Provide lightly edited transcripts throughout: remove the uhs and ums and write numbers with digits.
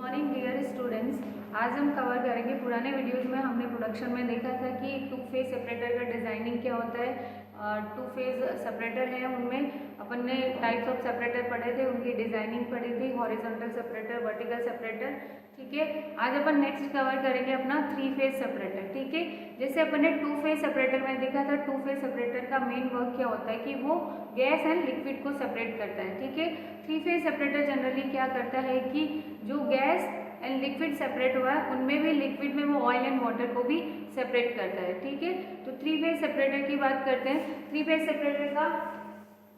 Morning dear students. आज हम cover करेंगे, पुराने वीडियोस में हमने प्रोडक्शन में देखा था कि टू फेज सेपरेटर का डिजाइनिंग क्या होता है। टू फेज सेपरेटर है, उनमें अपन ने टाइप्स ऑफ सेपरेटर पढ़े थे, उनकी डिजाइनिंग पढ़ी थी, हॉरिजॉन्टल सेपरेटर, वर्टिकल सेपरेटर। ठीक है, आज अपन नेक्स्ट कवर करेंगे अपना थ्री फेज सेपरेटर। ठीक है, जैसे अपन ने टू फेज सेपरेटर में देखा था, टू फेज सेपरेटर का मेन वर्क क्या होता है कि वो गैस एंड लिक्विड को सेपरेट करता है। ठीक है, थ्री फेज सेपरेटर जनरली क्या करता है कि जो गैस एंड लिक्विड सेपरेट हुआ है उनमें भी लिक्विड में वो ऑयल एंड वाटर को भी सेपरेट करता है। ठीक है, तो थ्री फेज सेपरेटर की बात करते हैं। थ्री फेज सेपरेटर का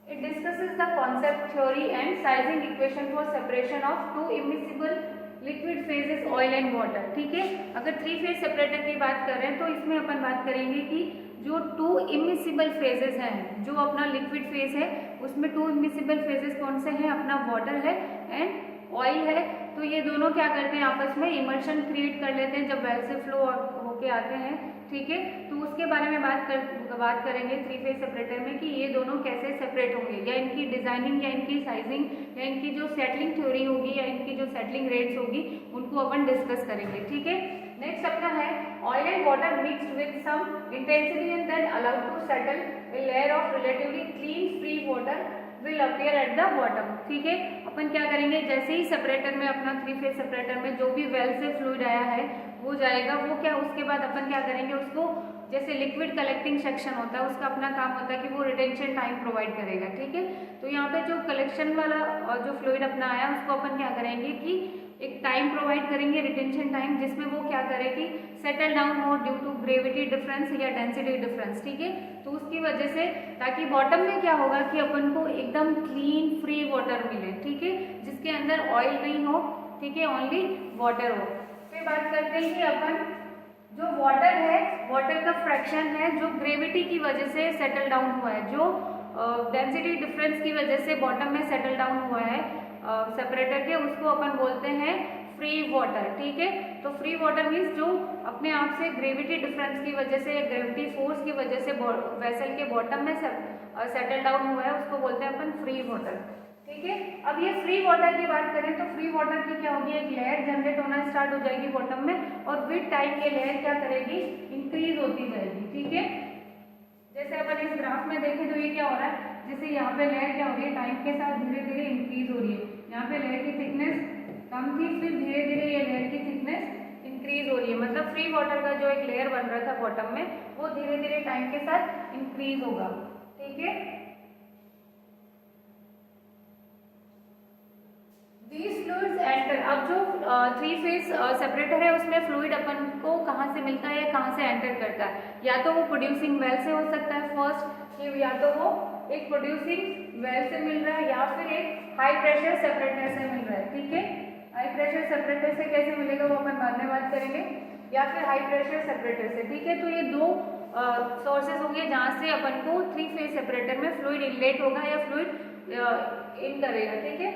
it discusses the concept, theory and sizing equation for separation of to immiscible liquid phases oil and water. ठीक है, अगर थ्री फेज सेपरेटर की बात कर रहे हैं तो इसमें अपन बात करेंगे कि जो टू इमिसिबल फेजेस हैं, जो अपना लिक्विड फेज है उसमें टू इमिसिबल फेजेस कौन से हैं, अपना वाटर है एंड ऑयल है। तो ये दोनों क्या करते हैं, आपस में इमर्शन क्रिएट कर लेते हैं जब वेल से फ्लो होके आते हैं। ठीक है, तो उसके बारे में बात करेंगे थ्री फेज सेपरेटर में कि ये दोनों कैसे सेपरेट होंगे, या इनकी डिजाइनिंग, या इनकी साइजिंग, या इनकी जो सेटलिंग थ्योरी होगी, या इनकी जो सेटलिंग रेट्स होगी, उनको अपन डिस्कस करेंगे। ठीक है, नेक्स्ट अपना है oil and water mixed with some intensity and then allowed to settle a layer of relatively clean free water will appear at the bottom. ठीक है, अपन क्या करेंगे, जैसे ही सेपरेटर में अपना थ्री फेज सेपरेटर में जो भी वेल से फ्लूइड आया है वो जाएगा, वो क्या उसके बाद अपन क्या करेंगे, उसको जैसे लिक्विड कलेक्टिंग सेक्शन होता है उसका अपना काम होता है कि वो रिटेंशन टाइम प्रोवाइड करेगा। ठीक है, तो यहाँ पे जो कलेक्शन वाला और जो फ्लूइड अपना आया उसको अपन क्या करेंगे कि एक टाइम प्रोवाइड करेंगे, रिटेंशन टाइम, जिसमें वो क्या करेगी, सेटल डाउन हो ड्यू टू ग्रेविटी डिफरेंस या डेंसिटी डिफरेंस। ठीक है, तो उसकी वजह से ताकि बॉटम में क्या होगा कि अपन को एकदम क्लीन फ्री वाटर मिले। ठीक है, जिसके अंदर ऑयल नहीं हो, ठीक है, ओनली वाटर हो। फिर बात करते हैं कि अपन जो वाटर है, वाटर का फ्रैक्शन है जो ग्रेविटी की वजह से सेटल डाउन हुआ है, जो डेंसिटी डिफरेंस की वजह से बॉटम में सेटल डाउन हुआ है सेपरेटर के, उसको अपन बोलते हैं फ्री वाटर। ठीक है, तो फ्री वाटर मीन्स जो अपने आप से ग्रेविटी डिफरेंस की वजह से, ग्रेविटी फोर्स की वजह से वेसल के बॉटम में सेटल डाउन हुआ है, उसको बोलते हैं अपन फ्री वाटर। ठीक है, अब ये फ्री वाटर की बात करें तो फ्री वाटर की क्या होगी, एक लेयर जनरेट होना स्टार्ट हो जाएगी बॉटम में, और विद टाइम ये लेयर क्या करेगी, इंक्रीज होती जाएगी। ठीक है, जैसे अपन इस ग्राफ में देखें तो ये क्या हो रहा है, जैसे यहाँ पे लेयर क्या हो रही है, टाइम के साथ धीरे धीरे इंक्रीज हो रही है। यहाँ पे लेयर की थिकनेस कम थी, फिर धीरे धीरे ये लेयर की थिकनेस इंक्रीज हो रही है, मतलब फ्री वाटर का जो एक लेयर बन रहा था बॉटम में वो धीरे धीरे टाइम के साथ इंक्रीज होगा। ठीक है, these fluids enter, अब जो थ्री फेज सेपरेटर है उसमें फ्लूइड अपन को कहाँ से मिलता है, कहाँ से एंटर करता है, या तो वो प्रोड्यूसिंग वेल से हो सकता है फर्स्ट, या तो वो एक प्रोड्यूसिंग वेल से मिल रहा है, या फिर एक हाई प्रेशर सेपरेटर से मिल रहा है। ठीक है, हाई प्रेशर सेपरेटर से कैसे मिलेगा वो अपन बाद में बात करेंगे, या फिर हाई प्रेशर सेपरेटर से। ठीक है, तो ये दो सोर्सेज होंगे जहाँ से अपन को थ्री फेज सेपरेटर में फ्लूइड इनलेट होगा या फ्लूइड इन करेगा। ठीक है,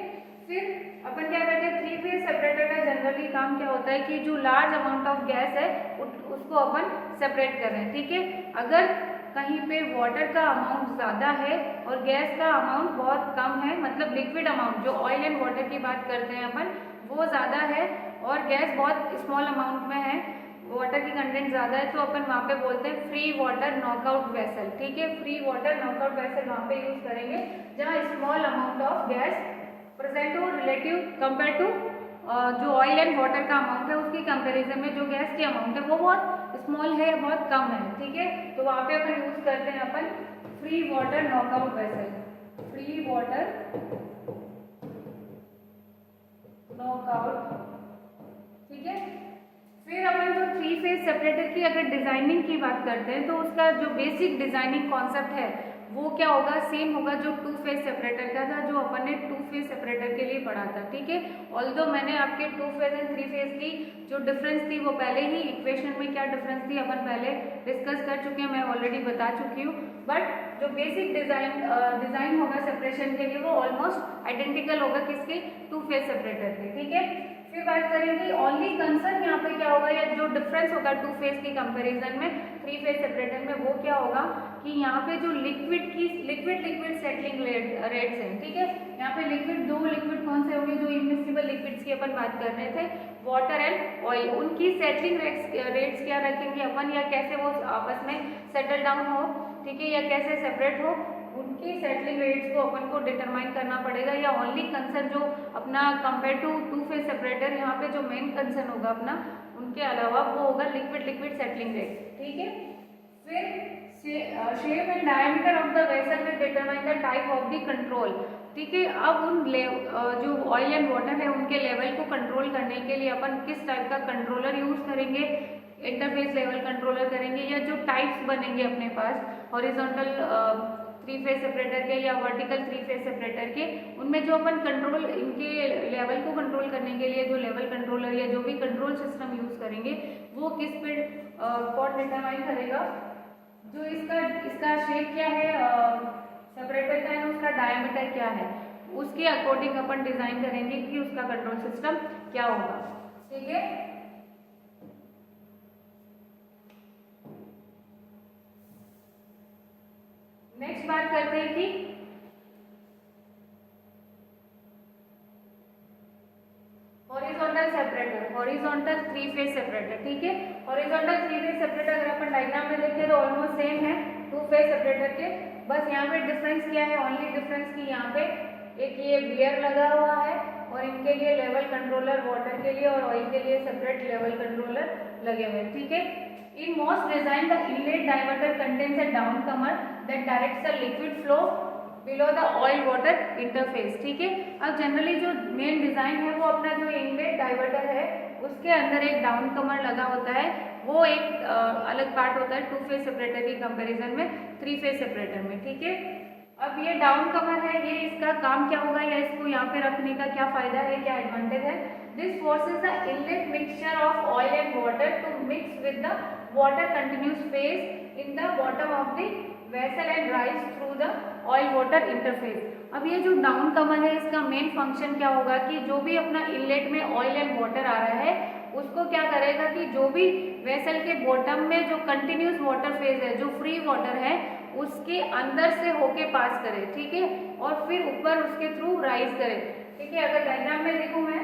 फिर अपन क्या करते हैं, थ्री फेज सेपरेटर का जनरली काम क्या होता है कि जो लार्ज अमाउंट ऑफ गैस है उसको अपन सेपरेट कर रहे हैं। ठीक है, अगर कहीं पे वाटर का अमाउंट ज़्यादा है और गैस का अमाउंट बहुत कम है, मतलब लिक्विड अमाउंट जो ऑयल एंड वाटर की बात करते हैं अपन, वो ज़्यादा है और गैस बहुत स्मॉल अमाउंट में है, वाटर की कंटेंट ज़्यादा है, तो अपन वहाँ पे बोलते हैं फ्री वाटर नॉकआउट वेसल। ठीक है, फ्री वाटर नॉकआउट वेसल वहाँ पे यूज़ करेंगे जहाँ small amount of gas present हो रिलेटिव कंपेयर टू जो ऑयल एंड वाटर का अमाउंट है, उसकी कंपैरिजन में जो गैस की अमाउंट है वो बहुत स्मॉल है, बहुत कम है। ठीक है, तो वहाँ पे अपन यूज करते हैं अपन free water knockout vessel, free water knockout. ठीक है, फिर अपन जो थ्री फेज सेपरेटर की अगर डिजाइनिंग की बात करते हैं तो उसका जो बेसिक डिजाइनिंग कॉन्सेप्ट है वो क्या होगा, सेम होगा जो टू फेज सेपरेटर का था, जो अपन ने टू फेज सेपरेटर के लिए पढ़ा था। ठीक है, ऑल्दो मैंने आपके two phase and three phase की जो डिफरेंस थी वो पहले ही इक्वेशन में क्या डिफरेंस थी अपन पहले डिस्कस कर चुके हैं, मैं ऑलरेडी बता चुकी हूँ, बट जो बेसिक डिजाइन होगा सेपरेशन के लिए वो ऑलमोस्ट आइडेंटिकल होगा किसके, टू फेज सेपरेटर के। ठीक है, फिर बात करेंगे ओनली कंसर्न यहाँ पे क्या होगा, या जो डिफरेंस होगा टू फेज के कंपैरिजन में थ्री फेज सेपरेटर में, वो क्या होगा कि यहाँ पे जो लिक्विड सेटलिंग रेट्स हैं, ठीक है, यहाँ पे दो लिक्विड कौन से होंगे, जो इमिसिबल लिक्विड्स की अपन बात कर रहे थे, वाटर एंड ऑयल, उनकी सेटलिंग रेट्स क्या रखेंगे अपन, या कैसे वो आपस में सेटल डाउन हो, ठीक है, या कैसे सेपरेट हो, उनकी सेटलिंग रेट्स को अपन को डिटरमाइन करना पड़ेगा। या ओनली कंसर्न जो अपना compare to two phase separator, यहाँ पे जो मेन कंसर्न होगा अपना उनके अलावा वो होगा लिक्विड सेटलिंग रेट, ठीक है। फिर shape and diameter of the vessel will determine the type of the control, ठीक है। अब उन जो ऑयल एंड वाटर है उनके लेवल को कंट्रोल करने के लिए अपन किस टाइप का कंट्रोलर यूज करेंगे, इंटरफेस लेवल कंट्रोलर करेंगे, या जो टाइप्स बनेंगे अपने पास हॉरिजॉन्टल थ्री फेज सेपरेटर के या वर्टिकल थ्री फेज सेपरेटर के, उनमें जो अपन कंट्रोल इनके लेवल को कंट्रोल करने के लिए जो लेवल कंट्रोलर या जो भी कंट्रोल सिस्टम यूज करेंगे वो किस पे कौन डिटरमाइन करेगा, जो इसका शेप क्या है सेपरेटर का है, उसका डायमीटर क्या है, उसके अकॉर्डिंग अपन डिजाइन करेंगे कि उसका कंट्रोल सिस्टम क्या होगा, ठीक है। नेक्स्ट बात करते हैं कि horizontal separator, horizontal three phase separator, ठीक है। हॉरिजॉन्टल थ्री फेज सेपरेटर अगर अपन डायग्राम में देखें तो ऑलमोस्ट सेम है टू फेज सेपरेटर के, बस यहाँ पे डिफरेंस क्या है, ओनली डिफरेंस कि यहाँ पे एक ये बियर लगा हुआ है और इनके लिए लेवल कंट्रोलर, वाटर के लिए और ऑयल के लिए सेपरेट लेवल कंट्रोलर लगे हुए, ठीक है। In most design, the inlet diverter contains a downcomer that directs the liquid flow below the oil-water interface, ठीक है। अब जनरली जो मेन डिजाइन है वो अपना जो इनलेट डाइवर्टर है उसके अंदर एक डाउनकमर लगा होता है, वो एक अलग पार्ट होता है टू फेज सेपरेटर की कंपैरिजन में थ्री फेज सेपरेटर में, ठीक है। अब ये डाउनकमर है, ये इसका काम क्या होगा या इसको यहाँ पे रखने का क्या फायदा है, क्या एडवांटेज है, this forces the inlet mixture of oil and water to mix with the water continuous phase in the bottom of the vessel and rise through the oil water interface। अब ये जो डाउन कमर है इसका main function क्या होगा कि जो भी अपना इनलेट में ऑयल एंड वाटर आ रहा है उसको क्या करेगा कि जो भी वेसल के बॉटम में जो कंटिन्यूस वाटर फेज है, जो फ्री वाटर है, उसके अंदर से होके पास करे, ठीक है, और फिर ऊपर उसके थ्रू राइज करे, ठीक है। अगर डायग्राम में देखूं मैं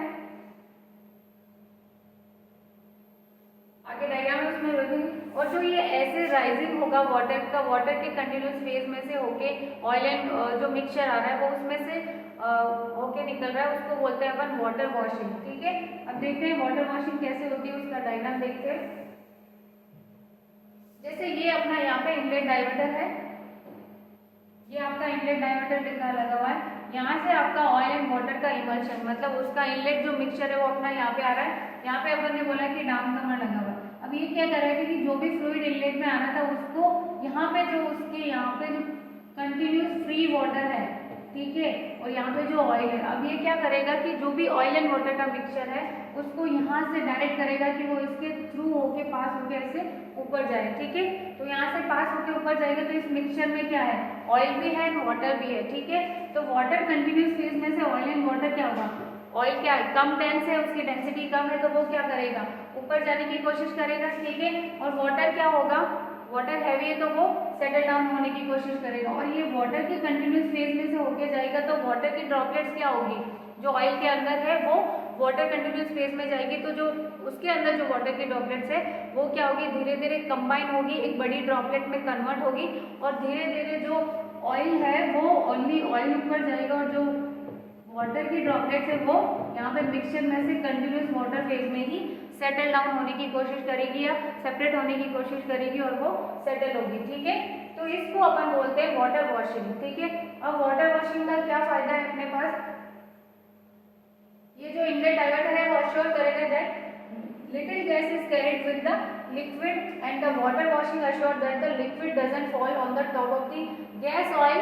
आगे डायग्राम में उसमें देखेंगे, और जो ये ऐसे राइजिंग होगा वाटर का, वाटर के कंटिन्यूस फेज में से होके ऑयल एंड जो मिक्सचर आ रहा है वो उसमें से होके निकल रहा है, उसको बोलते हैं अपन वाटर वॉशिंग, ठीक है। अब देखते हैं वाटर वॉशिंग कैसे होती है, उसका डायग्राम देखते हैं। जैसे ये अपना यहाँ पे इनलेट डाइवर्टर है, ये आपका इनलेट डाइवर्टर लिखा लगा हुआ है, यहाँ से आपका ऑयल एंड वाटर का इमल्शन, मतलब उसका इनलेट जो मिक्सचर है वो अपना यहाँ पे आ रहा है, यहाँ पे अपन ने बोला कि डाउनकमर लगा हुआ है। अब ये क्या करेगा कि जो भी फ्लूइड इनलेट में आना था उसको यहाँ पे जो उसके यहाँ पे जो कंटिन्यूस फ्री वाटर है, ठीक है, और यहाँ पे जो ऑयल है, अब ये क्या करेगा कि जो भी ऑयल एंड वाटर का मिक्सचर है उसको यहाँ से डायरेक्ट करेगा कि वो इसके थ्रू होके पास होके ऐसे ऊपर जाए, ठीक है। तो यहाँ से पास होके ऊपर जाएगा तो इस मिक्सचर में क्या है, ऑयल भी है एंड वाटर भी है, ठीक है। तो वाटर कंटिन्यूस फेज में से ऑयल एंड वाटर क्या होगा, ऑयल क्या है, कम डेंस है, उसकी डेंसिटी कम है, तो वो क्या करेगा, ऊपर जाने की कोशिश करेगा, ठीक है। और वाटर क्या होगा, वाटर हैवी है तो वो सेटल डाउन होने की कोशिश करेगा, और ये वाटर के कंटिन्यूस फेज में से होके जाएगा तो वाटर की ड्रॉपलेट्स क्या होगी, जो ऑयल के अंदर है वो वाटर कंटिन्यूस फेज में जाएगी, तो जो उसके अंदर जो वाटर की ड्रॉपलेट्स है वो क्या होगी, धीरे धीरे कंबाइन होगी, एक बड़ी ड्रॉपलेट में कन्वर्ट होगी, और धीरे धीरे जो ऑयल है वो ओनली ऑयल ऊपर जाएगा, और जो वाटर की ड्रॉपलेट्स है वो यहाँ पे मिक्सचर में से कंटिन्यूस वाटर फेज में ही सेटल डाउन होने की कोशिश करेगी या सेपरेट होने की कोशिश करेगी और वो सेटल होगी, ठीक है। तो इसको अपन बोलते हैं वाटर वॉशिंग, ठीक है। अब वाटर वॉशिंग का क्या फायदा है अपने पास, ये जो इनलेट डाइवर्टर है वो अश्योर करेगा that little gas is carried with the liquid and the water washing assure that the liquid doesn't fall on the top of the gas oil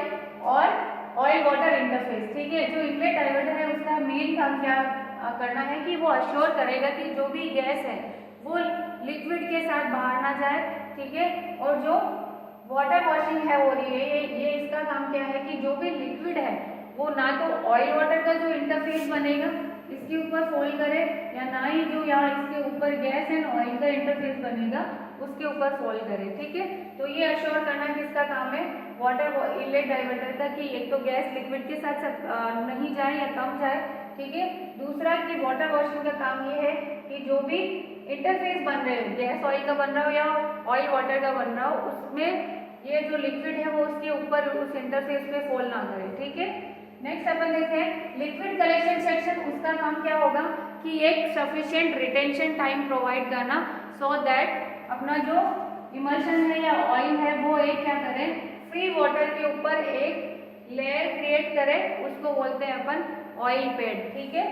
और ऑयल वाटर इंटरफेस, ठीक है। जो inlet diverter है उसका main काम क्या करना है कि वो अश्योर करेगा कि जो भी गैस है वो लिक्विड के साथ बाहर ना जाए, ठीक है। और जो वाटर वॉशिंग है हो रही है ये इसका काम क्या है कि जो भी लिक्विड है वो ना तो ऑयल वाटर का जो इंटरफेस बनेगा इसके ऊपर फोल्ड करे, या ना ही जो यहाँ इसके ऊपर गैस एंड ऑयल का इंटरफेस बनेगा उसके ऊपर सोल्व करें। ठीक है, तो ये अश्योर करना किसका काम है, वाटर इनलेट डाइवर्टर का, कि एक तो गैस लिक्विड के साथ नहीं जाए या कम जाए। ठीक है, दूसरा कि वाटर वॉशिंग का काम ये है कि जो भी इंटरफेस बन रहे हैं, गैस ऑयल का बन रहा हो या ऑयल वाटर का बन रहा हो, उसमें ये जो लिक्विड है वो उसके ऊपर उस इंटरफेस पे फॉल ना करे। ठीक है, नेक्स्ट अपन देखते हैं लिक्विड कलेक्शन सेक्शन। उसका काम क्या होगा कि एक सफिशिएंट रिटेंशन टाइम प्रोवाइड करना, सो दैट अपना जो इमल्शन है या ऑयल है वो एक क्या करे, फ्री वाटर के ऊपर एक लेयर क्रिएट करे, उसको बोलते हैं अपन ऑयल पैड। ठीक है,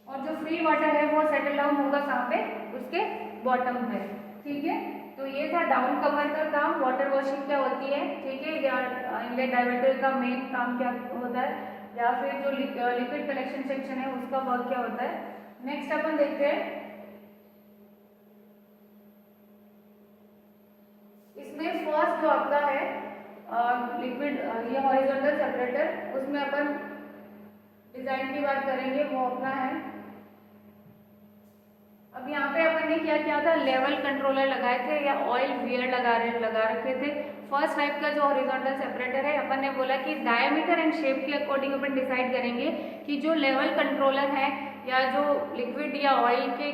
और जो फ्री वाटर है वो सेटल डाउन होगा कहाँ पे, उसके बॉटम पे। ठीक है, तो ये था डाउन कवर का काम, वाटर वॉशिंग क्या होती है। ठीक है, या इनलेट डाइवर्टर का मेन काम क्या होता है, या फिर जो लिक्विड कलेक्शन सेक्शन है उसका वर्क क्या होता है। नेक्स्ट अपन देखते हैं इसमें फर्स्ट जो आपका है लिक्विड ये हॉरिजॉन्टल सेपरेटर, उसमें अपन डिजाइन की बात करेंगे, वो अपना है। अब यहाँ पे अपन ने क्या किया था, लेवल कंट्रोलर लगाए थे या ऑयल वियर लगा रखे थे। फर्स्ट टाइप का जो हॉरिजॉन्टल सेपरेटर है, अपन ने बोला कि डायमीटर एंड शेप के अकॉर्डिंग अपन डिसाइड करेंगे कि जो लेवल कंट्रोलर है या जो लिक्विड या ऑयल के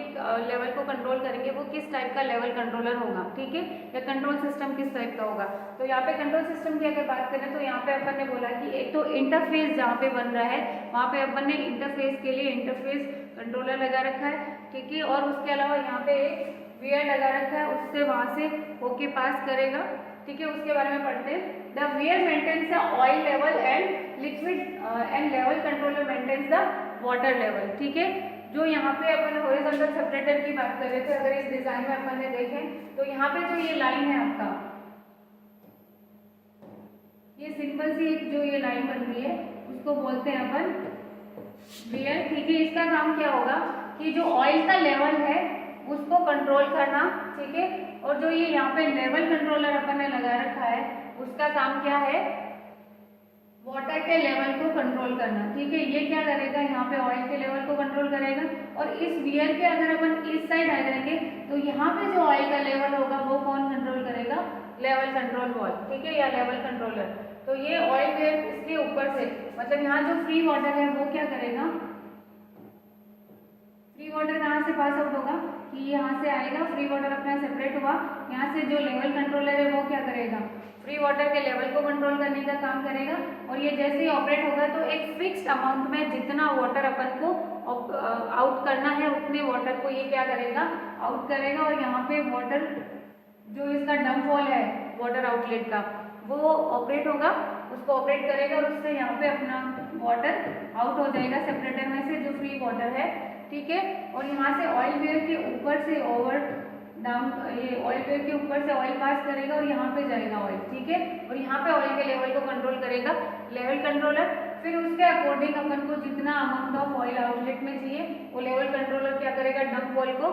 लेवल को कंट्रोल करेंगे वो किस टाइप का लेवल कंट्रोलर होगा। ठीक है, या कंट्रोल सिस्टम किस टाइप का होगा। तो यहाँ पे कंट्रोल सिस्टम की अगर बात करें तो यहाँ पे अपन ने बोला कि एक तो इंटरफेस जहाँ पे बन रहा है वहाँ पे अपन ने इंटरफेस के लिए इंटरफेस कंट्रोलर लगा रखा है। ठीक है, और उसके अलावा यहाँ पे एक वियर लगा रखा है, उससे वहाँ से होके पास करेगा। ठीक है, उसके बारे में पढ़ते हैं। The weir maintains the oil level and liquid and level controller maintains the water level. ठीक है, जो यहाँ पे अपन हॉरिजॉन्टल सेपरेटर की बात कर रहे थे, अगर इस डिजाइन में अपन ने देखें तो यहाँ पे जो ये लाइन है आपका, ये सिंपल सी एक जो ये लाइन बन रही है उसको बोलते हैं अपन वियर। ठीक है, इसका काम क्या होगा कि जो ऑयल का लेवल है उसको कंट्रोल करना। ठीक है, और जो ये यहाँ पे लेवल कंट्रोलर अपन ने लगा रखा है उसका काम क्या है, वाटर के लेवल को कंट्रोल करना। ठीक है, ये क्या करेगा, यहाँ पे ऑयल के लेवल को कंट्रोल करेगा। और इस वियर के अगर अपन इस साइड आ जाएंगे तो यहाँ पे जो ऑयल का लेवल होगा वो कौन कंट्रोल करेगा, लेवल कंट्रोल वाल्व। ठीक है, या लेवल कंट्रोलर। तो ये ऑयल वियर इसके ऊपर से, मतलब यहाँ जो फ्री वाटर है वो क्या करेगा, फ्री वाटर कहाँ से पास आउट होगा कि यहाँ से आएगा, फ्री वाटर अपना सेपरेट हुआ, यहाँ से जो लेवल कंट्रोलर है वो क्या करेगा, फ्री वाटर के लेवल को कंट्रोल करने का काम करेगा। और ये जैसे ही ऑपरेट होगा तो एक फिक्स्ड अमाउंट में जितना वाटर अपन को आउट करना है उतने वाटर को ये क्या करेगा, आउट करेगा। और यहाँ पे वाटर जो इसका डंप वॉल है वाटर आउटलेट का वो ऑपरेट होगा, उसको ऑपरेट करेगा और उससे यहाँ पे अपना वाटर आउट हो जाएगा सेपरेटर में से जो फ्री वाटर है। ठीक है, और यहाँ से ऑयल वेयर के ऊपर से ओवर डाउन, ये ऑयल वेयर के ऊपर से ऑयल पास करेगा और यहाँ पे जाएगा ऑयल। ठीक है, और यहाँ पे ऑयल के लेवल को कंट्रोल करेगा लेवल कंट्रोलर। फिर उसके अकॉर्डिंग अपन को जितना अमाउंट ऑफ ऑयल आउटलेट में चाहिए वो लेवल कंट्रोलर क्या करेगा, डंप वॉल को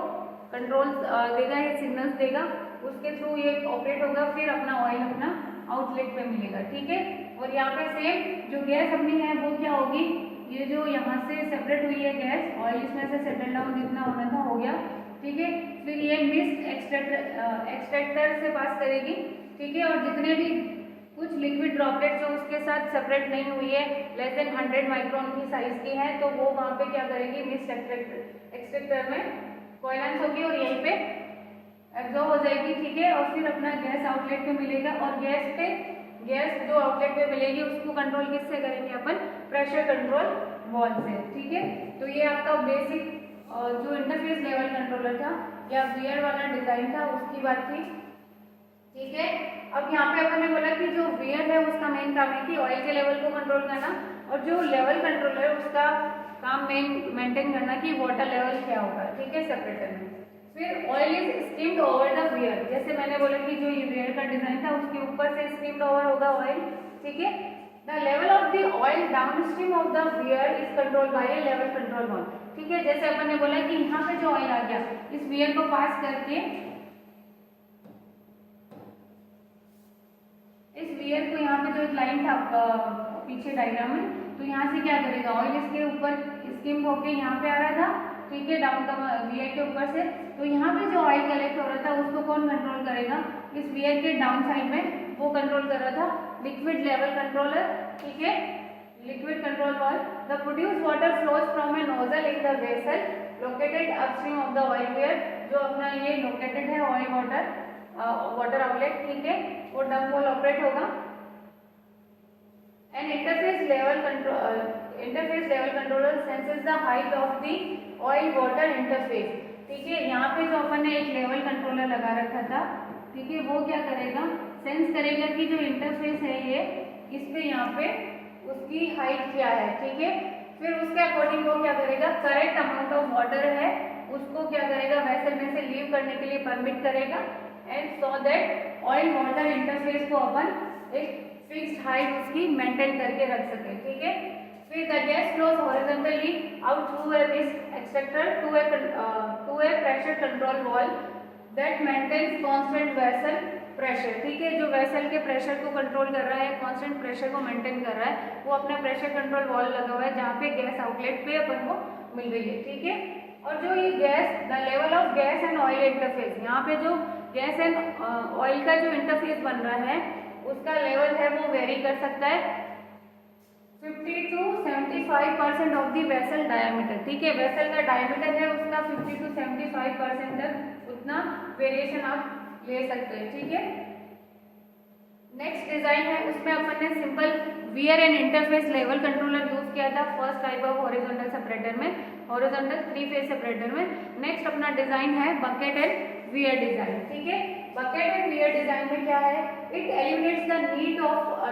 कंट्रोल देगा, ये सिग्नल्स देगा, उसके थ्रू ये ऑपरेट होगा, फिर अपना ऑयल अपना आउटलेट पे मिलेगा। ठीक है, और यहाँ पे सेम जो गैस अपनी है वो क्या होगी, ये जो यहाँ से सेपरेट हुई है गैस, ऑयल इसमें से सेटल डाउन जितना होना था हो गया। ठीक है, फिर ये मिस्ट एक्सट्रैक्टर से पास करेगी। ठीक है, और जितने भी कुछ लिक्विड ड्रॉपलेट जो उसके साथ सेपरेट नहीं हुई है, लेस देन 100 माइक्रोन की साइज की है, तो वो वहाँ पे क्या करेगी, मिस्ट एक्सट्रैक्टर में कोएलेंस होगी और यहीं पे एब्जॉर्ब हो जाएगी। ठीक है, और फिर अपना गैस आउटलेट पे मिलेगा, और गैस जो आउटलेट पे मिलेगी उसको कंट्रोल किससे करेंगे अपन, प्रेशर कंट्रोल वॉल्व से। ठीक है, तो ये आपका बेसिक जो इंटरफेस लेवल कंट्रोलर था या वियर वाला डिजाइन था उसकी बात थी। ठीक है, अब यहाँ पे अपन ने बोला कि जो वियर है उसका मेन काम है कि ऑयल के लेवल को कंट्रोल करना, और जो लेवल कंट्रोलर है उसका काम मेंटेन करना कि वाटर लेवल क्या होगा। ठीक है, सेपरेटर में फिर oil is steamed over the wear, जैसे मैंने बोला कि जो ये वियर का डिजाइन था उसके ऊपर से स्टीम्ड ओवर होगा ऑयल। ठीक है, the level of the oil downstream of the wear is control by a level control valve. ठीक है, जैसे अपन ने बोला कि यहाँ पे जो ऑयल आ गया इस वियर को पास करके, इस वियर को यहाँ पे जो एक लाइन था पीछे डायग्राम में, तो यहाँ से क्या करेगा, ऑयल इसके ऊपर स्किम होके यहाँ पे आ रहा था। ठीक है, डाउन का वियर के ऊपर से। तो यहाँ पे जो ऑयल कलेक्ट हो रहा था उसको कौन कंट्रोल करेगा, इस वियर के डाउन साइड में वो कंट्रोल कर रहा था लिक्विड लेवल कंट्रोलर, ठीक है, liquid control valve. The produce water flows from A nozzle in the vessel located upstream of the oil wear, जो अपना ये लोकेटेड है ऑयल वाटर आउटलेट, ठीक है, वो डंप वाल्व ऑपरेट होगा। And interface level controller senses the height of the oil water interface, ठीक है। यहाँ पे जो अपन ने एक लेवल कंट्रोलर लगा रखा था, ठीक है, वो क्या करेगा, सेंस करेगा कि जो इंटरफेस है ये इस पे यहाँ पे उसकी हाइट क्या है, ठीक है। फिर उसके अकॉर्डिंग वो क्या करेगा, करेक्ट अमाउंट ऑफ वाटर है उसको क्या करेगा, वेसल में से लीव करने के लिए परमिट करेगा, and so that oil water interface को अपन एक फिक्स्ड हाइट उसकी मेंटेन करके रख सके, ठीक है। फिर the gas flows horizontally out through a mist extractor to a pressure control valve that maintains constant vessel pressure, ठीक है। जो वेसल के प्रेशर को कंट्रोल कर रहा है, कांस्टेंट प्रेशर को मेंटेन कर रहा है, वो अपना प्रेशर कंट्रोल वाल्व लगा हुआ है जहाँ पे गैस आउटलेट पे अपन को मिल रही है, ठीक है। और जो ये gas, the level of gas and oil interface, यहाँ पे जो गैस एंड ऑयल का जो इंटरफेस बन रहा है उसका लेवल है वो वेरी कर सकता है 50 to 75% of the vessel diameter, ठीक है। वेसल का डायमीटर है उसका 50 to 75% तक उतना वेरिएशन आप ले सकते हैं, ठीक है। नेक्स्ट डिजाइन है, उसमें अपन ने simple wear and interface level controller use किया था first type of horizontal separator में, हॉरिजॉन्टल 3 फेज सेपरेटर में। नेक्स्ट अपना डिजाइन है बकेट एंड वियर डिजाइन, ठीक है। बकेट एंड वियर डिजाइन में क्या है, it eliminates the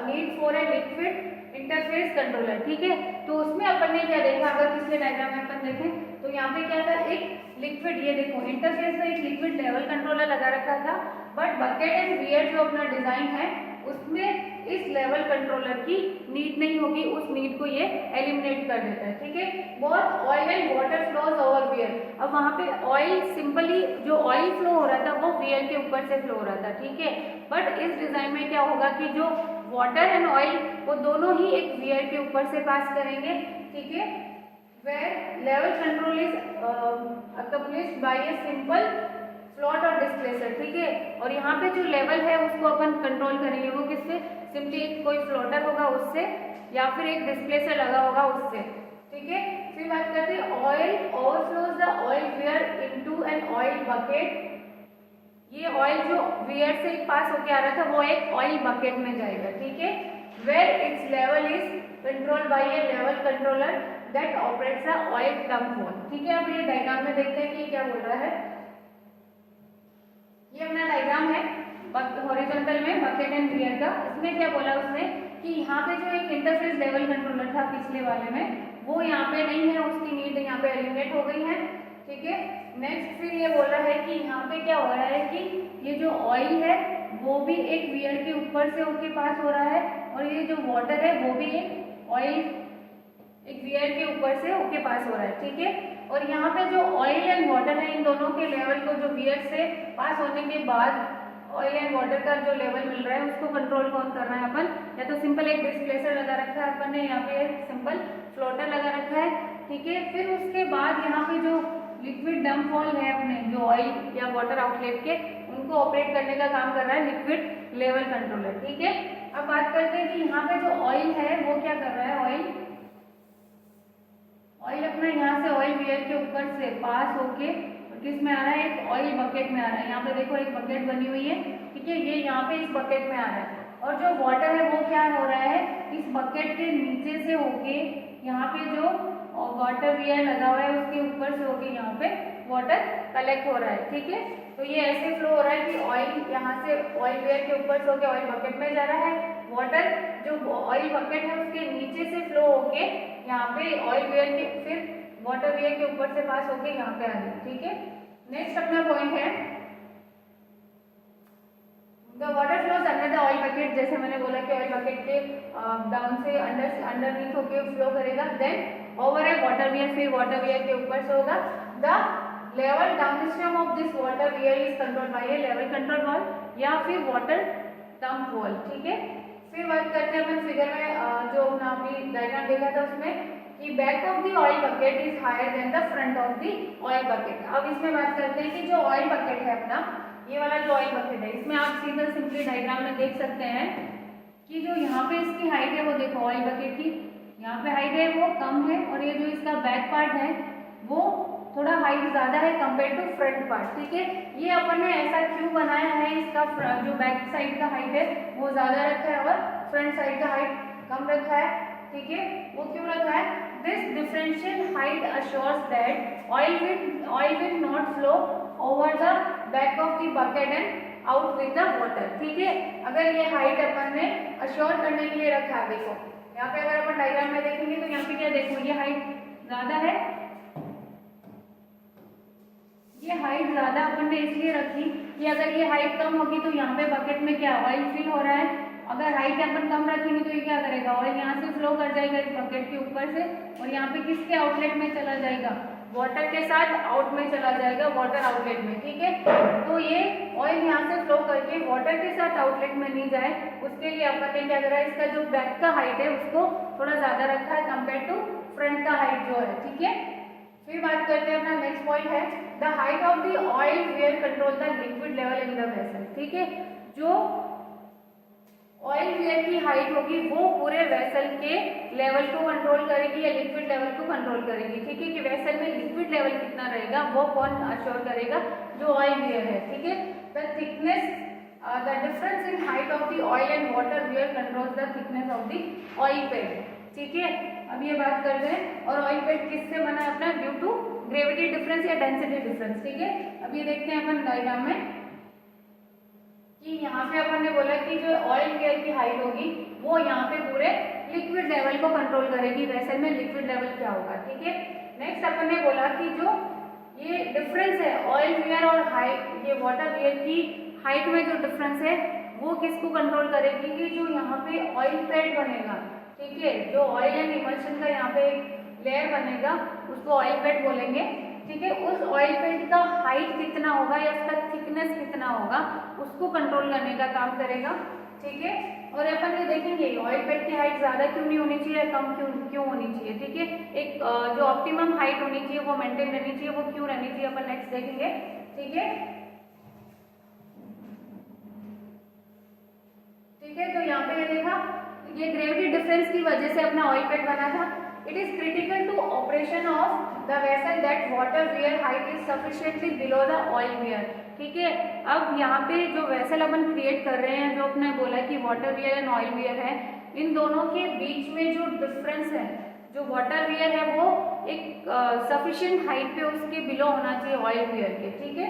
need for a liquid interface controller, ठीक है। तो उसमें अपन ने क्या देखा, अगर पिछले डायग्राम में अपन देखें तो यहाँ पे क्या था, एक लिक्विड, ये देखो इंटरफेस में एक लिक्विड लेवल कंट्रोलर लगा रखा था, बट बकेट एंड वियर जो अपना डिजाइन है उसमें इस लेवल कंट्रोलर की नीड नहीं होगी, उस नीड को ये एलिमिनेट कर देता है, ठीक है। बहुत oil and water flows over wear, अब वहाँ पे ऑयल सिंपली जो ऑयल फ्लो हो रहा था वो वियर के ऊपर से फ्लो हो रहा था, ठीक है। बट इस डिजाइन में क्या होगा कि जो वाटर एंड ऑयल वो दोनों ही एक वियर के ऊपर से पास करेंगे, ठीक है। where level control is accomplished by a simple float और डिस्प्लेसर, ठीक है। और यहाँ पे जो लेवल है उसको अपन कंट्रोल करेंगे, वो किससे, सिंपली कोई फ्लोटर होगा उससे या फिर एक डिस्प्लेसर लगा होगा उससे, ठीक है। फिर बात करते हैं oil overflows the oil wear into an oil bucket, ये ऑयल जो वियर से पास होके आ रहा था वो एक ऑयल बकेट में जाएगा, ठीक है। Where its level is control by a level controller that operates the oil dump valve, ठीक है। अब ये डायग्राम में देखते हैं कि क्या बोल रहा है, ये अपना डायग्राम है हॉरिजॉन्टल में बकेट एंड वियर का। इसमें क्या बोला उसने कि यहाँ पे जो एक इंटरफेस लेवल कंट्रोलर था पिछले वाले में वो यहाँ पे नहीं है, उसकी नीड यहाँ पे एलिमिनेट हो गई है, ठीक है। नेक्स्ट फिर ये बोल रहा है कि यहाँ पे क्या हो रहा है कि ये जो ऑयल है वो भी एक वियर के ऊपर से होके पास हो रहा है, और ये जो वाटर है वो भी एक ऑयल एक वियर के ऊपर से होके पास हो रहा है, ठीक है। और यहाँ पे जो ऑयल एंड वाटर है इन दोनों के लेवल को जो वियर से पास होने के बाद ऑयल एंड वाटर का जो लेवल मिल रहा है उसको कंट्रोल कौन कर रहा है अपन, या तो सिंपल एक डिस्प्लेसर लगा रखा है अपन ने, यहाँ पे एक सिंपल फ्लोटर लगा रखा है, ठीक है। फिर उसके बाद यहाँ पे जो लिक्विड डंप वाल्व है अपने जो ऑयल या वाटर आउटलेट के उनको ऑपरेट करने का काम कर रहा है लिक्विड लेवल कंट्रोलर, ठीक है। अब बात करते हैं कि यहाँ पे जो ऑयल है वो क्या कर रहा है, ऑयल अपना यहाँ से ऑयल वियर के ऊपर से पास होके किस में आ रहा है, एक ऑयल बकेट में आ रहा है। यहाँ पे देखो एक बकेट बनी हुई है, ठीक है, ये यहाँ पे इस बकेट में आ रहा है, और जो वाटर है वो क्या हो रहा है, इस बकेट के नीचे से होके यहाँ पे जो वाटर वियर लगा हुआ है उसके ऊपर से होके यहाँ पे वाटर कलेक्ट हो रहा है, ठीक है। तो ये ऐसे फ्लो हो रहा है कि ऑयल यहाँ से ऑयल वियर के ऊपर से होके ऑयल बकेट में जा रहा है, वाटर जो ऑयल बकेट है उसके नीचे से फ्लो होके यहाँ पे ऑयल वियर के फिर वाटर वियर के ऊपर से पास होके यहाँ पे आ रही है, ठीक है। नेक्स्ट अपना पॉइंट है the water flows under the oil bucket, जैसे मैंने बोला कि ऑयल बकेट के डाउन से अंडरनीथ होके फ्लो करेगा, देन ओवर ए वाटर वियर, फिर वाटर वियर के ऊपर से होगा। The level downstream of this water weir is control by a level control valve या फिर वाटर डंप वाल्व, ठीक है। फिर बात करते हैं अपन फिगर में जो हमने डायग्राम देखा था उसमें कि back of the oil bucket is higher than the front of the oil bucket. अब इसमें बात करते हैं कि जो ऑयल बकेट है अपना, ये वाला जो ऑयल बकेट है, इसमें आप सीधा सिंपली डायग्राम में देख सकते हैं कि जो यहाँ पे इसकी हाइट है वो देखो ऑयल बकेट की यहाँ पे हाइट है वो कम है, और ये जो इसका बैक पार्ट है वो थोड़ा हाइट ज्यादा है कंपेयर टू फ्रंट पार्ट। ठीक है, ये अपन ने ऐसा क्यों बनाया है, इसका जो बैक साइड का हाइट है वो ज्यादा रखा है और फ्रंट साइड का हाइट कम रखा है। ठीक है, वो क्यों रखा है? This differential height assures that oil will not flow over the back of the bucket and out with the water. ठीक है, अगर ये हाइट अपन ने अश्योर करने के लिए रखा है, देखो यहाँ पे अगर अपन डायग्राम में देखेंगे तो यहाँ पे क्या देखो, ये हाइट ज्यादा है, ये हाइट ज्यादा अपन ने इसलिए रखी कि अगर ये हाइट कम होगी तो यहाँ पे बकेट में क्या ऑयल फिल हो रहा है, अगर हाइट अपन कम रखेंगे तो ये क्या करेगा, ऑयल यहाँ से फ्लो कर जाएगा इस बकेट के ऊपर से, और यहाँ पे किसके आउटलेट में चला जाएगा, वाटर के साथ आउट में चला जाएगा, वाटर आउटलेट में। ठीक है, तो ये ऑयल यहाँ से फ्लो करके वाटर के साथ आउटलेट में नहीं जाए, उसके लिए अपन ने क्या करा, इसका जो बैक का हाइट है उसको थोड़ा ज्यादा रखा है कंपेयर टू फ्रंट का हाइट जो है। ठीक है, फिर बात करते हैं अपना नेक्स्ट पॉइंट है the height of the oil weir control the liquid level in the vessel. ठीक है, जो ऑयल वेयर की हाइट होगी वो पूरे वेसल के लेवल को कंट्रोल करेगी या लिक्विड लेवल को कंट्रोल करेगी। ठीक है, कि वेसल में लिक्विड लेवल कितना रहेगा वो कौन अश्योर करेगा, जो ऑयल वेयर है। ठीक है, the thickness the difference in height of the oil and water weir controls the thickness of the oil pad. ठीक है, अब ये बात करते हैं, और ऑयल पैड किससे बना है अपना, ड्यू टू ग्रेविटी डिफरेंस या डेंसिटी डिफरेंस। ठीक है, अब ये देखते हैं अपन डायग्राम में कि यहाँ पे अपन ने बोला कि जो ऑयल वेयर की हाइट होगी वो यहाँ पे पूरे लिक्विड लेवल को कंट्रोल करेगी, वेसल में लिक्विड लेवल क्या होगा। ठीक है, नेक्स्ट अपन ने बोला कि जो ये डिफरेंस है ऑयल वेयर और हाइट, ये वाटर वेयर की हाइट में जो डिफरेंस है वो किसको कंट्रोल करेगी, कि जो यहाँ पे ऑयल पैड बनेगा। ठीक है, जो ऑयल एंड इमल्शन का यहाँ पे एक लेयर बनेगा उसको ऑयल पैड बोलेंगे। ठीक है, उस ऑयल पैड का हाइट कितना होगा या उसका थिकनेस कितना होगा उसको कंट्रोल करने का काम करेगा। ठीक है, और अपन ये देखेंगे ऑयल पैड की हाइट ज्यादा क्यों नहीं होनी चाहिए, कम क्यों होनी चाहिए। ठीक है, एक जो ऑप्टिमम हाइट होनी चाहिए वो मेंटेन रहनी चाहिए, वो क्यों रहनी चाहिए अपन नेक्स्ट देखेंगे। ठीक है, तो यहाँ पे ये देखा, ये ग्रेविटी डिफरेंस की वजह से अपना ऑयल पैड बना था। It is critical to operation of the vessel that water weir height is sufficiently below the oil weir. ठीक है, अब यहाँ पे जो वेसल अपन क्रिएट कर रहे हैं, जो अपने बोला कि water weir and oil weir है, इन दोनों के बीच में जो डिफरेंस है, जो वाटर वेयर है वो एक सफिशिएंट हाइट पे उसके बिलो होना चाहिए ऑयल वेयर के। ठीक है,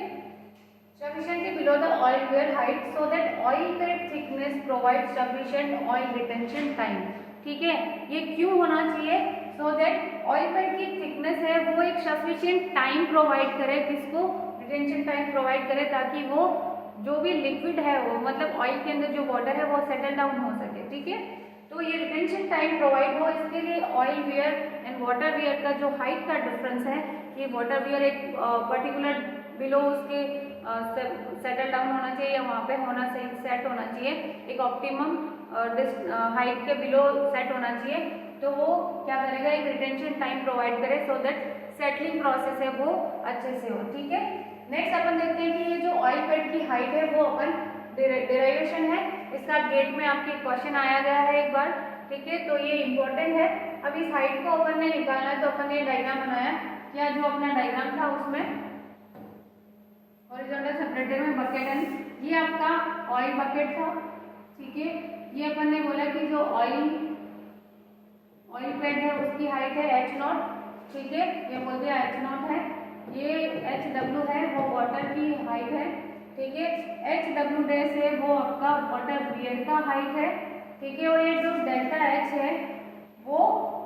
sufficiently below the oil wear height so that oil bed thickness provides sufficient oil retention time। ठीक है, ये क्यों होना चाहिए, so that oil bed की thickness है वो एक sufficient time provide करे, किसको, retention time provide करे, ताकि वो जो भी liquid है वो मतलब oil के अंदर जो water है वो settle down हो सके। ठीक है, तो ये रिटेंशन टाइम प्रोवाइड हो, इसके लिए oil weir and water weir का जो हाइट का डिफरेंस है, कि वाटर वेयर एक पर्टिकुलर बिलो उसके सेटल डाउन होना चाहिए या वहाँ पे होना चाहिए, सेट होना चाहिए, एक ऑप्टिमम हाइट के बिलो सेट होना चाहिए, तो वो क्या करेगा, एक रिटेंशन टाइम प्रोवाइड करे सो दैट सेटलिंग प्रोसेस है वो अच्छे से हो। ठीक है, नेक्स्ट अपन देखते हैं कि ये जो ऑयल पैड की हाइट है वो अपन डेरिवेशन है, इसका गेट में आपके क्वेश्चन आया गया है एक बार। ठीक है, तो ये इम्पोर्टेंट है। अब इस हाइट को अपन ने निकालना है, तो अपन ने डायग्राम बनाया, क्या जो अपना डायग्राम था उसमें हॉरिजॉन्टल सेपरेटर में बकेट एंड ये आपका ऑयल बकेट था। ठीक है, ये अपन ने बोला कि जो ऑयल पैड है उसकी हाइट है h0। ठीक है, ये बोल दिया h0 है, ये hw है वो वाटर की हाइट है। ठीक है, hw डैश है वो आपका वाटर वेयर का हाइट है। ठीक है, और ये जो डेल्टा h है वो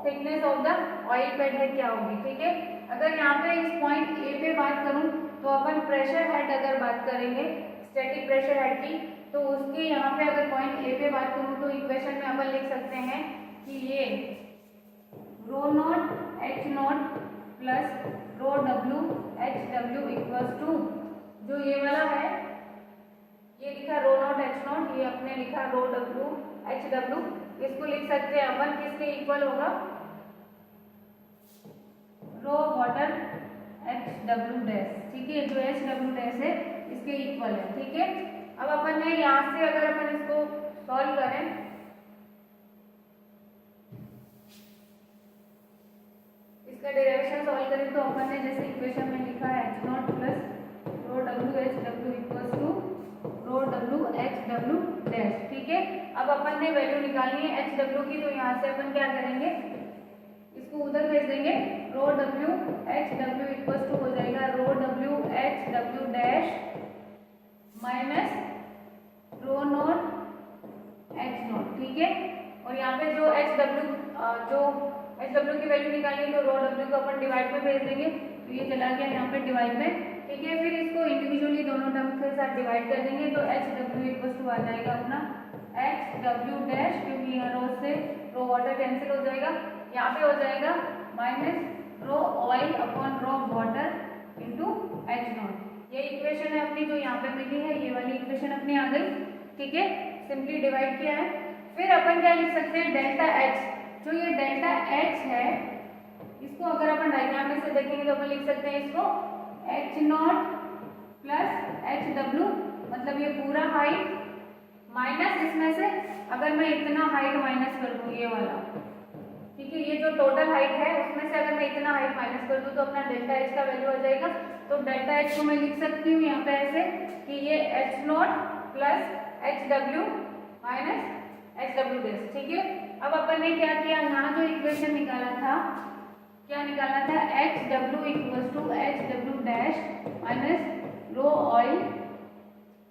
thickness of the oil pad है क्या होगी। ठीक है, अगर यहाँ पे इस पॉइंट ए पे बात करूं तो अपन प्रेशर हेड अगर बात करेंगे, स्टैटिक प्रेशर हेड की, तो उसके यहाँ पे अगर पॉइंट ए पे बात करूं तो इक्वेशन में अपन लिख सकते हैं कि ये rho not h0 plus rho w hw equals to, जो ये वाला है ये लिखा रो नॉट h0, ये अपने लिखा रो w hw, इसको लिख सकते हैं अपन किसके इक्वल होगा, रो वाटर एच डब्ल्यू डैश, ठीक है, जो एच डब्ल्यू डैश है इसके इक्वल है, ठीक है। अब अपन ने यहाँ से अगर अपन इसको सॉल्व करें, इसका डेरिवेशन सॉल्व करें तो अपन ने जैसे इक्वेशन में लिखा है H naught plus rho W H W equals to rho W H W dash, ठीक है। अब अपन ने वैल्यू निकालनी है एच डब्ल्यू की, तो यहाँ से अपन क्या करेंगे, इसको उधर भेज देंगे, rho W H W equals to हो जाएगा rho W H W dash minus rho naught H naught, ठीक है। और यहाँ पे जो एच डब्ल्यू की वैल्यू निकालनी है तो रो डब्ल्यू को अपन डिवाइड में भेज देंगे, तो ये चला गया यहाँ पे डिवाइड में, ठीक है। फिर इसको इंडिविजुअली दोनों टर्म के साथ डिवाइड कर देंगे तो एच डब्ल्यू इक्वल्स टू आ जाएगा अपना एच डब्ल्यू डैश, क्योंकि यहाँ रो से रो वाटर कैंसिल हो जाएगा, यहाँ पे हो जाएगा minus rho oil upon rho water into H not. ये इक्वेशन है अपनी जो यहाँ पे मिली है, ये वाली इक्वेशन अपनी आ गई, ठीक है। सिंपली डिवाइड किया है। फिर अपन क्या लिख सकते हैं, डेल्टा एच, जो ये डेल्टा एच है इसको अगर अपन डायग्राम में से देखेंगे तो अपन लिख सकते हैं इसको H naught plus H W, मतलब ये पूरा हाइट माइनस इसमें से अगर मैं इतना हाइट माइनस कर दूं ये वाला, ठीक है, ये जो टोटल हाइट है उसमें से अगर मैं इतना हाइट माइनस कर दूं तो अपना डेल्टा एच का वैल्यू आ जाएगा। तो डेल्टा एच को मैं लिख सकती हूँ यहाँ पे ऐसे कि ये H naught plus H W minus H W dash, ठीक है। अब अपन ने क्या किया, यहाँ जो इक्वेशन निकाला था, क्या निकालना था, H W equals to H W dash minus rho oil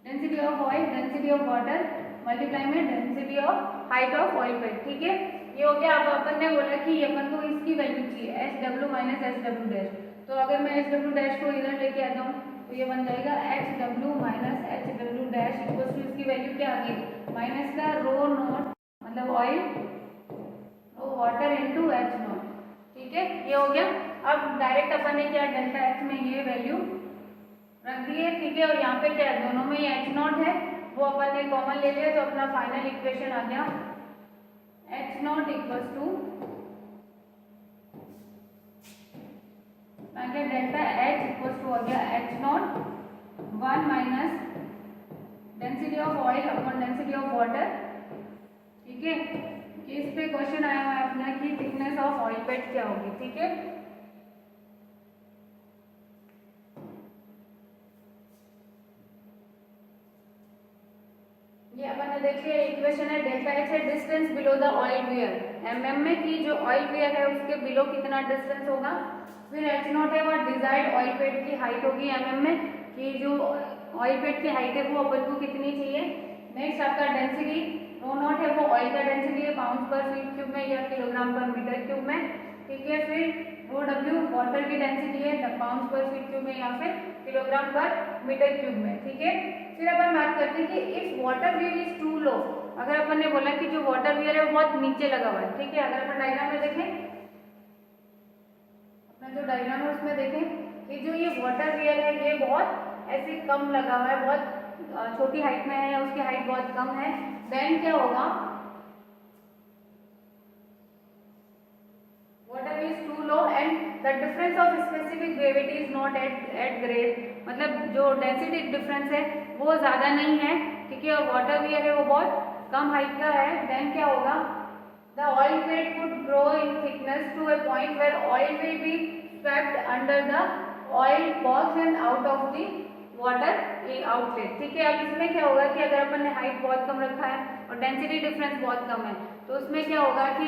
density of oil density of water multiply में density of height of oil पेड, ठीक है। ये हो गया। अब अपन ने बोला कि अपन को इसकी वैल्यू चाहिए H W minus H W dash, तो अगर मैं एच डब्ल्यू डैश को इधर लेके आता हूँ तो ये बन जाएगा H W minus H W dash equals to इसकी वैल्यू क्या आ गई, माइनस का रो नॉट मतलब oil rho water into H naught, ठीक है, ये हो गया। अब डायरेक्ट अपन ने क्या डेल्टा एच में ये वैल्यू रख दी है, ठीक है। और यहाँ पे क्या है, दोनों में ये एच नॉट है वो अपन ने कॉमन ले लिया, तो अपना फाइनल इक्वेशन आ गया H naught equals to delta H equals to हो गया H naught 1 minus density of oil upon density of water, ठीक है। इस पे क्वेश्चन आया हुआ है अपना कि थिकनेस ऑफ ऑयल पेड क्या होगी, ठीक है। ये अपन ने देखिए इक्वेशन है, डेल्टा एच है distance below the oil wear MM में, कि जो ऑयल वियर है उसके बिलो कितना डिस्टेंस होगा। फिर एच नॉट है वो डिजायर्ड ऑयल पेड की हाइट होगी एमएम में, कि जो ऑयल पेड की हाइट है वो अपन को कितनी चाहिए। नेक्स्ट आपका डेंसिटी रो नॉट है वो ऑयल का डेंसिटी है पाउंड पर फीट क्यूब में या किलोग्राम पर मीटर क्यूब में, ठीक है। फिर रो डब्ल्यू वाटर की डेंसिटी है पाउंड पर फीट क्यूब में या फिर किलोग्राम पर मीटर क्यूब में, ठीक है। फिर अपन बात करते हैं कि if water weir is too low, अगर अपन ने बोला कि जो वाटर वियर है वो बहुत नीचे लगा हुआ है, ठीक है। अगर अपन डायग्राम में देखें, अपना जो डायग्राम है उसमें देखें कि जो ये वाटर वियर है ये बहुत ऐसे कम लगा हुआ है, बहुत छोटी हाइट में है या उसकी हाइट बहुत कम है, देन क्या होगा, water is too low and the difference of specific gravity is not at great, मतलब जो डेंसिटी डिफरेंस है वो ज्यादा नहीं है, ठीक है। और वाटर वियर है वो बहुत कम हाइट का है, देन क्या होगा, the oil pad could grow in thickness to a point where oil will be swept under the oil box and out of the water outlet, ठीक है। अब इसमें क्या होगा कि अगर अपन ने हाइट बहुत कम रखा है और डेंसिटी डिफरेंस बहुत कम है, तो उसमें क्या होगा कि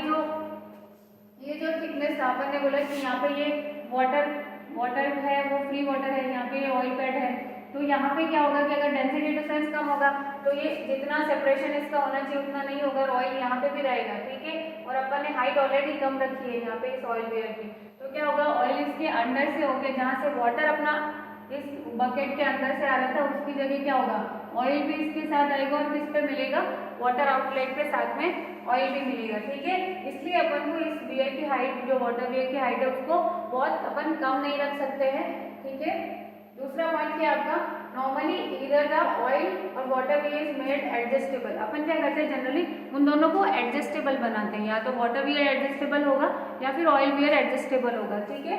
ये जो थिकनेस था अपन ने बोला कि यहाँ पे ये वाटर है वो फ्री वाटर है, यहाँ पे ये ऑयल पेड है, तो यहाँ पे क्या होगा कि अगर डेंसिटी डिफरेंस कम होगा तो ये जितना सेपरेशन इसका होना चाहिए उतना नहीं होगा और ऑयल यहाँ पे भी रहेगा, ठीक है। और अपन ने हाइट ऑलरेडी कम रखी है यहाँ पे इस ऑयल वेयर की, तो क्या होगा, ऑयल इसके अंदर से होके जहाँ से वाटर अपना इस बकेट के अंदर से आ रहा था उसकी जगह क्या होगा, ऑयल भी इसके साथ आएगा और किस पे मिलेगा, वाटर आउटलेट के साथ में ऑयल भी मिलेगा, ठीक है। इसलिए अपन को इस वियर की हाइट, जो वाटर वियर की हाइट है उसको बहुत अपन कम नहीं रख सकते हैं, ठीक है। दूसरा पॉइंट क्या आपका, नॉर्मली इधर द ऑयल और water weir is made adjustable, अपन क्या करते हैं जनरली उन दोनों को एडजस्टेबल बनाते हैं, या तो वाटर वियर एडजस्टेबल होगा या फिर ऑयल वियर एडजस्टेबल होगा, ठीक है।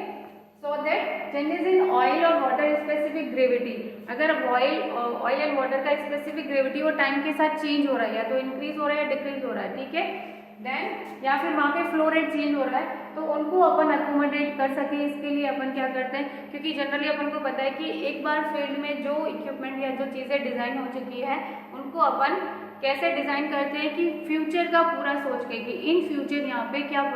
So that changes in oil और वाटर स्पेसिफिक ग्रेविटी, अगर ऑयल एंड वाटर का स्पेसिफिक ग्रेविटी वो टाइम के साथ चेंज हो रहा है, या तो इंक्रीज हो रहा है या डिक्रीज हो रहा है, ठीक है, देन या फिर वहाँ पे फ्लो रेट चेंज हो रहा है, तो उनको अपन अकोमोडेट कर सके, इसके लिए अपन क्या करते हैं, क्योंकि जनरली अपन को पता है कि एक बार फील्ड में जो इक्विपमेंट या जो चीज़ें डिज़ाइन हो चुकी है उनको अपन कैसे डिज़ाइन करते हैं कि फ्यूचर का पूरा सोच के कि इन फ्यूचर यहाँ पे क्या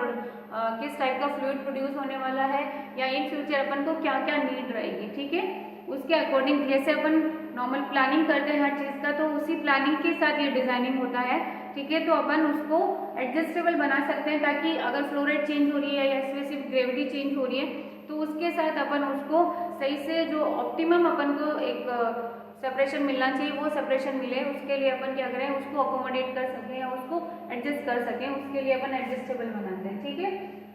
किस टाइप का फ्लूइड प्रोड्यूस होने वाला है, या इन फ्यूचर अपन को क्या क्या नीड रहेगी, ठीक है, उसके अकॉर्डिंग जैसे अपन नॉर्मल प्लानिंग करते हैं हर चीज़ का, तो उसी प्लानिंग के साथ ये डिज़ाइनिंग होता है, ठीक है, तो अपन उसको एडजस्टेबल बना सकते हैं, ताकि अगर फ्लो रेट चेंज हो रही है या स्पेसिफिक ग्रेविटी चेंज हो रही है तो उसके साथ अपन उसको सही से जो ऑप्टिमम अपन को एक सेपरेशन मिलना चाहिए वो सेपरेशन मिले, उसके लिए अपन क्या करें, उसको अकोमोडेट कर सकें या उसको एडजस्ट कर सकें, उसके लिए अपन एडजस्टेबल बनाते हैं, ठीक है।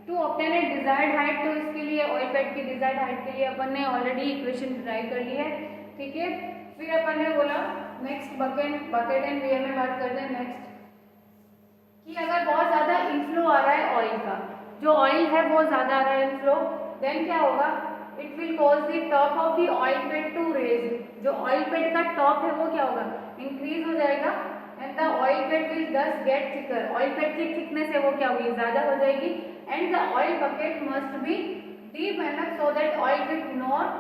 To obtain a desired height, तो इसके लिए ऑयल पैड की डिजायर्ड हाइट के लिए अपन ने ऑलरेडी इक्वेशन ड्राइव कर ली है, ठीक है। फिर अपन ने बोला नेक्स्ट बकेट एंड वेयर में बात करते हैं नेक्स्ट, कि अगर बहुत ज्यादा इनफ्लो आ रहा है ऑयल का, जो ऑयल है बहुत ज्यादा आ रहा है इनफ्लो, देन क्या होगा, it will cause the top of the oil pad to rise, जो ऑयल पेड का टॉप है वो क्या होगा, इंक्रीज हो जाएगा, and the oil pad will thus get thicker, oil pad की थिकनेस है वो क्या होगी, ज्यादा हो जाएगी, and the oil bucket must be deep enough so that oil will not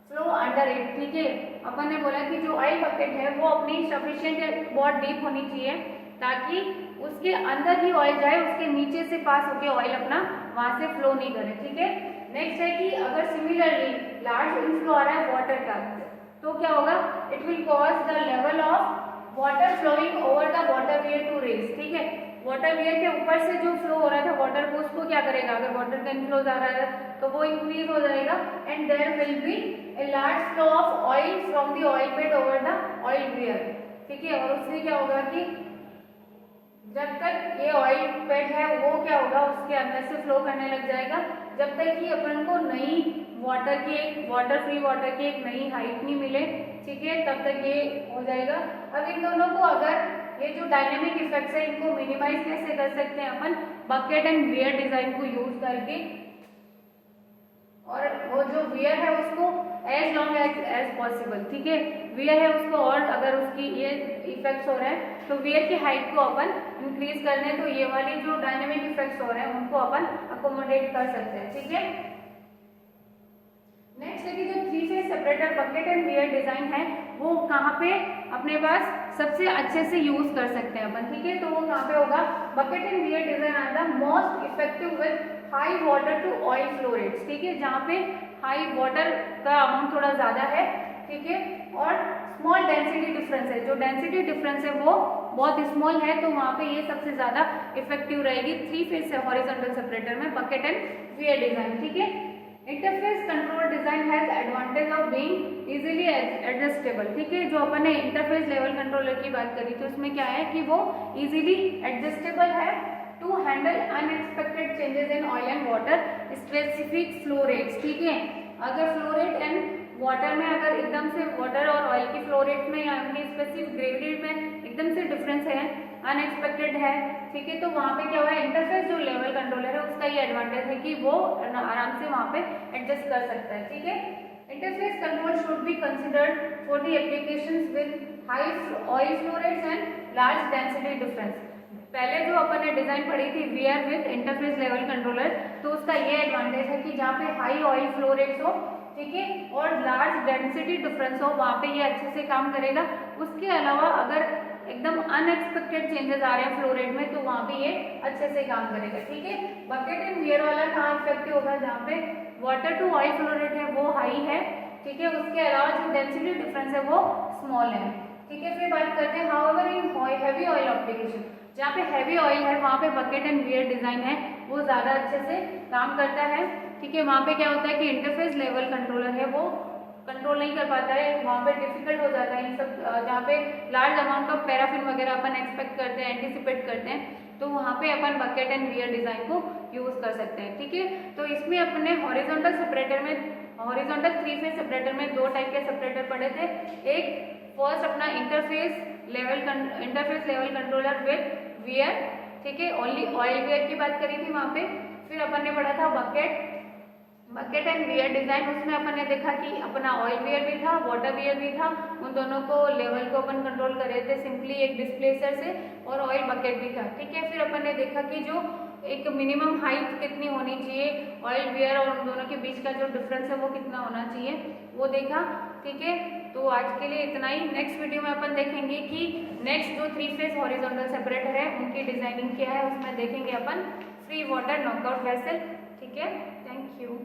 flow under it, ठीक है। अपन ने बोला कि जो ऑयल बकेट है वो अपनी सफिशिएंट बहुत डीप होनी चाहिए, ताकि उसके अंदर ही ऑयल जाए, उसके नीचे से पास होके ऑयल अपना वहां से फ्लो नहीं करे, ठीक है। नेक्स्ट है कि अगर सिमिलरली लार्ज इनफ्लो आ रहा है वाटर का, तो क्या होगा, it will cause the level of water flowing over the water weir to rise, ठीक है, वाटर वेयर के ऊपर से जो फ्लो हो रहा था वाटर को, उसको क्या करेगा, अगर वाटर का इनफ्लो आ रहा है तो वो इंक्रीज हो जाएगा, and there will be a large flow of oil from the oil pad over the oil weir, ठीक है। और उससे क्या होगा कि जब तक ये ऑयल पेड है वो क्या होगा, उसके अंदर से फ्लो करने लग जाएगा, जब तक कि अपन को नई वाटर फ्री वाटर की एक नई हाइट नहीं मिले, ठीक है, तब तक ये हो जाएगा। अब इन दोनों को अगर ये जो डायनेमिक इफेक्ट्स है इनको मिनिमाइज कैसे कर सकते हैं अपन, बकेट एंड वेयर डिजाइन को यूज करके, और वो जो वेयर है उसको एज लॉन्ग एज पॉसिबल, ठीक है, वेयर है उसको, और अगर उसकी ये इफेक्ट्स हो रहे हैं तो वेयर की हाइट को अपन इंक्रीज कर दें, तो ये वाली जो डायनेमिक इफेक्ट्स हो रहे हैं उनको अपन अकोमोडेट कर सकते हैं, ठीक है। नेक्स्ट है कि जो 3 phase separator bucket and weir design है वो कहाँ पे अपने पास सबसे अच्छे से यूज कर सकते हैं अपन, ठीक है, तो वो कहाँ पे होगा, bucket and weir design are the most effective with high water to oil flow rates, ठीक है, जहाँ पे हाई वाटर का अमाउंट थोड़ा ज्यादा है, ठीक है, और स्मॉल डेंसिटी डिफरेंस है, जो डेंसिटी डिफरेंस है वो बहुत स्मॉल है, तो वहाँ पे ये सबसे ज्यादा इफेक्टिव रहेगी 3 फेज हॉरिजॉन्टल सेपरेटर में बकेट एंड वेयर डिजाइन, ठीक है। Interface control design has advantage of being easily adjustable, ठीक है, जो अपन ने इंटरफेस लेवल कंट्रोलर की बात करी थी उसमें क्या है कि वो इजीली एडजस्टेबल है to handle unexpected changes in oil and water specific flow rates, ठीक है, अगर फ्लो रेट एंड वाटर में अगर एकदम से वाटर और ऑयल की फ्लो रेट में या अपनी स्पेसिफिक ग्रेविटी में एकदम से डिफरेंस है, अनएक्सपेक्टेड है, ठीक है, तो वहाँ पे क्या हुआ, इंटरफेस जो लेवल कंट्रोलर है उसका ये एडवांटेज है कि वो आराम से वहाँ पे एडजस्ट कर सकता है, ठीक है। Interface control should be considered for the applications with high oil flow rates and large density difference. पहले जो अपन ने डिजाइन पढ़ी थी weir with interface level controller, तो उसका ये एडवांटेज है कि जहाँ पे हाई ऑयल फ्लो रेट्स हो, ठीक है, और लार्ज डेंसिटी डिफरेंस हो, वहाँ पे ये अच्छे से काम करेगा। उसके अलावा अगर एकदम अनएक्सपेक्टेड चेंजेस आ रहे हैं फ्लो रेट में, तो वहाँ पे ये अच्छे से काम करेगा, ठीक है। बकेट एंड वेयर वाला कहाँ इफेक्टिव होगा, जहाँ पे water to oil flow rate है वो हाई है, ठीक है, उसके अलावा जो डेंसिटी डिफरेंस है वो स्मॉल है, ठीक है। फिर बात करते हैं however in heavy oil application, जहाँ पे हैवी ऑयल है वहाँ पे बकेट एंड वेयर डिजाइन है वो ज्यादा अच्छे से काम करता है, ठीक है। वहाँ पे क्या होता है कि इंटरफेस लेवल कंट्रोलर है वो कंट्रोल नहीं कर पाता है, वहाँ पे डिफिकल्ट हो जाता है इन सब, जहाँ पे लार्ज अमाउंट ऑफ पैराफिन वगैरह अपन एक्सपेक्ट करते हैं, एंटिसिपेट करते हैं, तो वहाँ पे अपन बकेट एंड वेयर डिजाइन को यूज कर सकते हैं, ठीक है। तो इसमें अपने हॉरिजॉन्टल सेपरेटर में, हॉरिजॉन्टल 3 फेज सेपरेटर में 2 टाइप के सेपरेटर पढ़े थे। एक फर्स्ट अपना interface level controller with weir, ठीक है, ओनली ऑयल वेयर की बात करी थी वहाँ पे। फिर अपन ने पढ़ा था bucket bucket and wear design, उसमें अपन ने देखा कि अपना ऑयल वियर भी था, वाटर वियर भी था। उन दोनों को लेवल को अपन कंट्रोल कर रहे थे सिंपली एक डिस्प्लेसर से, और ऑयल बकेट भी था। ठीक है, फिर अपन ने देखा कि जो एक मिनिमम हाइट कितनी होनी चाहिए ऑयल वियर और उन दोनों के बीच का जो डिफरेंस है वो कितना होना चाहिए, वो देखा। ठीक है, तो आज के लिए इतना ही। नेक्स्ट वीडियो में अपन देखेंगे कि नेक्स्ट जो 3 फेज हॉरिजॉन्टल सेपरेटर है उनकी डिजाइनिंग क्या है, उसमें देखेंगे अपन फ्री वाटर नॉकआउट वेसल। ठीक है, थैंक यू।